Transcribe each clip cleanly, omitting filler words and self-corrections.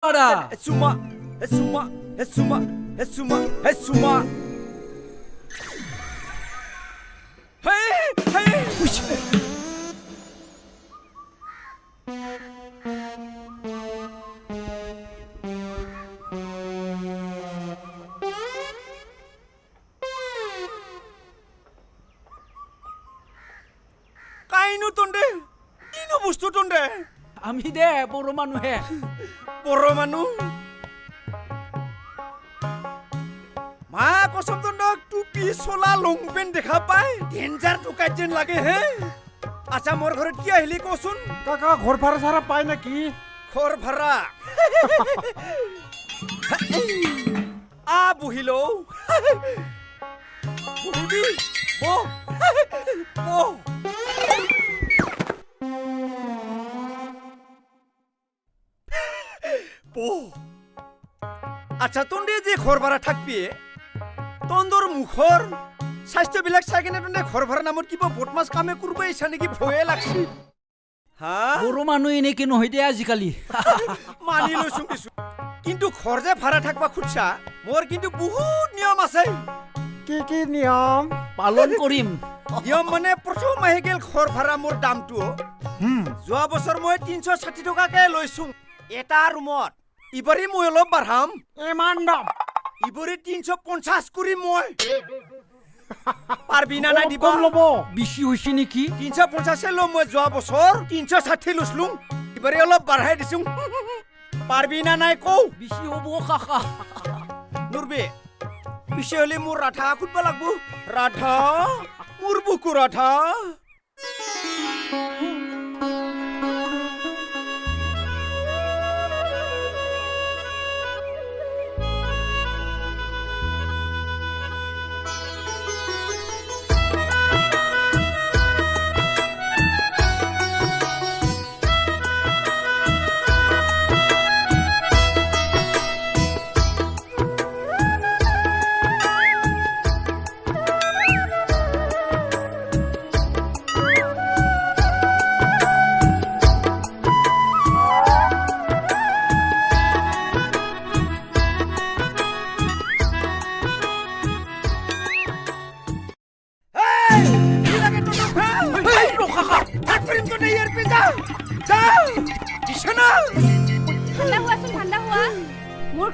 Ada. Suma. Hey. Kainu tonde. Dino bustu tonde. Ami de boro manu he. Boro manu. Ma kosam tondok tupi sola longpen dekha pai. Danger to kajen lage he. Acha mor ghore ki ahili kosun. Kaka ঘর ভাড়া সারা পায় নাকি? Khor bhara. A buhilo. Buhibi. Bo. Bo. Acha tonde je khor bhara thakbi. Tondor mukhor. স্বাস্থ্য বিলাক চাই কেনে tonde khor bhara namor kiba botmas kame kurba isa neki bhoye lagsi. Ha? Boro manu ene ke nohoi de ajikali. Mani লৈছো কিছু কিন্তু ঘর যে ভাড়া থাকবা খুঁজছা মোর কিন্তু বহুত নিয়ম আছে কি নিয়ম? পালন করিম। নিয়ম মানে প্রথম মাহে গেল ঘর ভাড়া মোর দামটো যোৱা বছৰ মই 360 টাকাকে লৈছো এটা ৰুমত ইবাৰে মই অলপ বাঢ়াম ইমান দাম ইবাৰে 350 কৰি মই পারবি না দিবা কম লব বেশি হইছে নেকি? 350 লো মই যোৱা বছর 360 লছলু ইবারে অলপ বাঢ়াই দিছো পারবি না নাই কও বেশি হবো কাকা। নুরবে পিছে হলে মোর রাধা খুঁজবা লাগবো রাধা মোর বুকু রাধা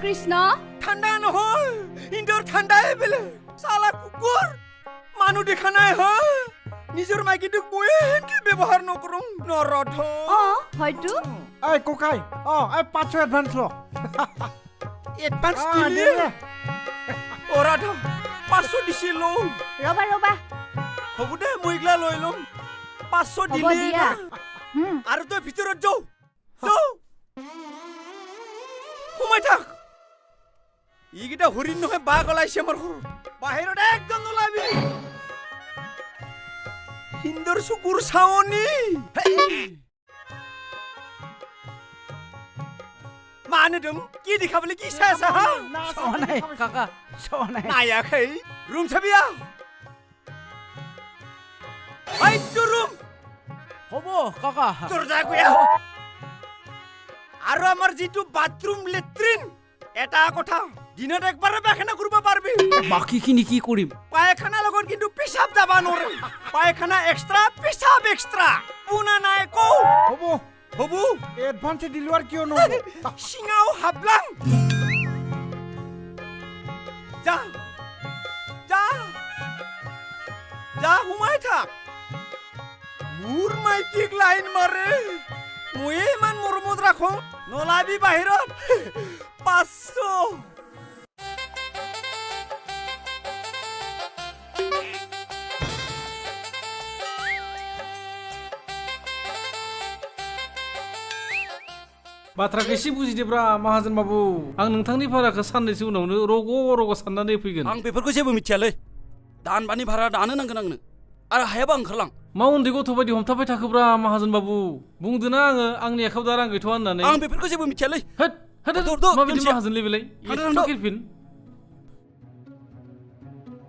কৃষ্ণ ঠান্ডা নহয় ইন্দোর ঠান্ডাই বেলে সালা কুকুর মানু দেখা নাই হ নিজের মাইকিটুক বয়ে কি ব্যবহার নকরুম নরধ হয়তো এই কোকাই এই 500 অ্যাডভান্স ল এডভান্স দিলে ওরাধ 500 দিছিল ৰবা হবু দে মইগলা লৈ লম 500 দিলে আৰু তই ভিতৰত যাও ঘুমাই থাক ইগিটা হৰিণ নহয় বাঘ ওলাইছে আমাৰ ঘৰ বাহিৰত একদম নোলাবি হিন্দৰ চকুৰ চাৱনি মানুদম কি দেখাবলে কি চাই আছা হা চাৱা নাই কাকা চাৱা নাই নায়াখै ৰুম চাবিয়া আইটো ৰুম হবো কাকা তোৰ যা গয়া আৰু আমাৰ যেটো বাথৰুম লেট্ৰিন এটা কথা দিনত একবাৰে পায়খানা কৰিব পাৰবি বাকি খিনি কি কৰিম পায়খানা লগত কিন্তু পেশাব যাবা নৰে পায়খানা এক্সট্রা পেশাব এক্সট্রা পুনা নাই কও হবু অ্যাডভান্স দিলু আর কিও নব সিঙাও হাবলাং যা হুমাই থাক মোৰ মাইকিক লাইন মাৰে মই ইমান মৰমত ৰাখো নলাবি বাহিৰত 500 बाथ्राखौ एसे बुजिदोब्रा माहाजोन बाबु आं नोंथांनि भाराखौ साननैसो उनावनो रग' साननानै फैगोन आं बेफोरखौ जेबो मिथियालै दानबानि भारा दानो नांगोन आंनो आरो हायाबा ओंखारलां मा उन्दै गथ' बायदि हमथाबाय थाखोब्रा माहाजोन बाबु बुंदोना आङो आंनि आखायाव दा रां गैथ'आ होननानै आं बेफोरखौ जेबो मिथियालै होद माबायदि माहाजोनलै बेलाय